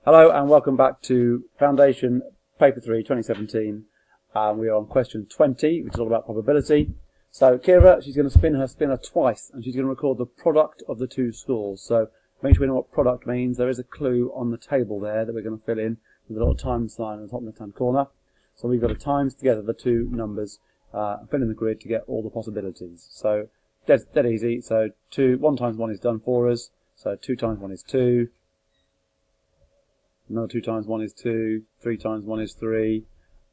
Hello and welcome back to Foundation Paper 3 2017. We are on question 20, which is all about probability. So Kira, she's going to spin her spinner twice and she's going to record the product of the two scores. So make sure we know what product means. There is a clue on the table there that we're going to fill in with a little time sign on the top left-hand corner. So we've got to times together the two numbers and fill in the grid to get all the possibilities. So dead easy. So 1 times 1 is done for us. So 2 times 1 is 2. Another 2 times 1 is 2, 3 times 1 is 3,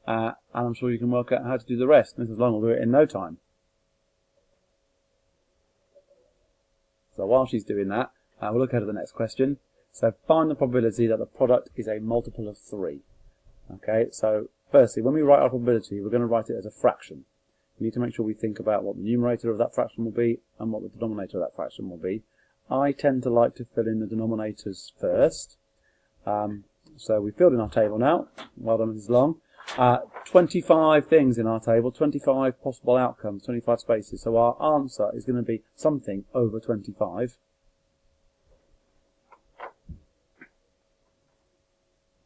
and I'm sure you can work out how to do the rest. Mrs. Long will do it in no time. So while she's doing that, we'll look ahead at the next question. So find the probability that the product is a multiple of 3. Okay, so firstly, when we write our probability, we're going to write it as a fraction. We need to make sure we think about what the numerator of that fraction will be and what the denominator of that fraction will be. I tend to like to fill in the denominators first. So we filled in our table now. Well done, Mrs. Long. 25 things in our table, 25 possible outcomes, 25 spaces. So our answer is going to be something over 25.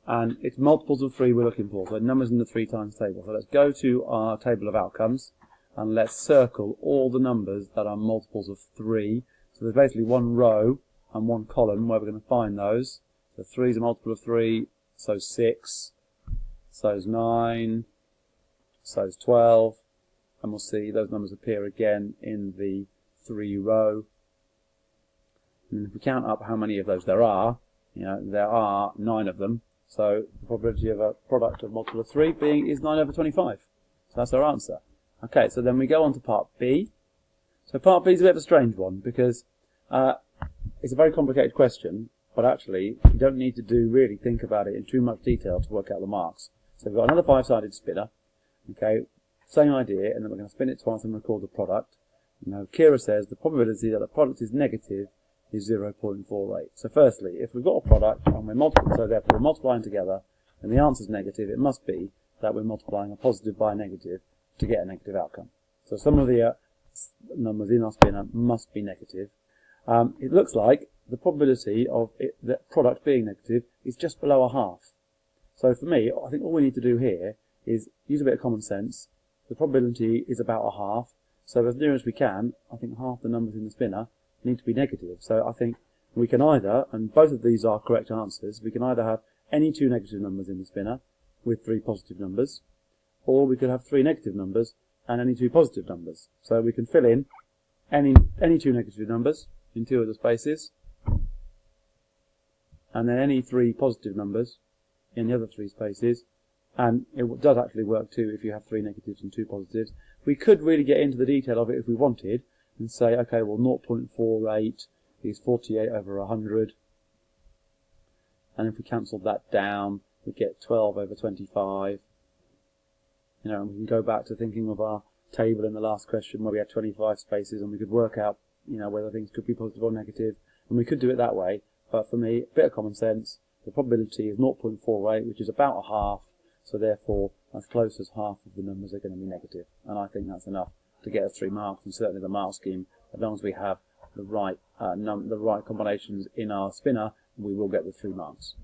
And it's multiples of 3 we're looking for, so numbers in the 3 times table. So let's go to our table of outcomes and let's circle all the numbers that are multiples of 3. So there's basically one row and one column where we're going to find those. So 3 is a multiple of 3, so 6, so is 9, so is 12, and we'll see those numbers appear again in the 3 row. And if we count up how many of those there are, there are 9 of them. So the probability of a product of multiple of 3 is 9 over 25. So that's our answer. Okay, so then we go on to part B. So part B is a bit of a strange one because it's a very complicated question. But actually, you don't need to really think about it in too much detail to work out the marks. So we've got another 5-sided spinner, okay, same idea, and then we're going to spin it twice and record the product. Now, Kira says the probability that the product is negative is 0.48. So firstly, if we've got a product and we're multiplying, so therefore we're multiplying together, and the answer is negative, it must be that we're multiplying a positive by a negative to get a negative outcome. So some of the numbers in our spinner must be negative. It looks like the probability of the product being negative is just below a half. So for me, I think all we need to do here is use a bit of common sense. The probability is about a half. So as near as we can, I think half the numbers in the spinner need to be negative. So I think we can either, and both of these are correct answers, we can either have any 2 negative numbers in the spinner with 3 positive numbers, or we could have 3 negative numbers and any 2 positive numbers. So we can fill in any 2 negative numbers in 2 of the spaces, and then any 3 positive numbers in the other 3 spaces, and it does actually work too if you have 3 negatives and 2 positives. We could really get into the detail of it if we wanted and say, okay, well 0.48 is 48 over 100, and if we cancelled that down we get 12 over 25. And we can go back to thinking of our table in the last question where we had 25 spaces and we could work out whether things could be positive or negative, and we could do it that way. But for me, a bit of common sense, the probability is 0.48, which is about a half, so therefore as close as half of the numbers are going to be negative. And I think that's enough to get us 3 marks, and certainly the mark scheme, as long as we have the right combinations in our spinner, we will get the 3 marks.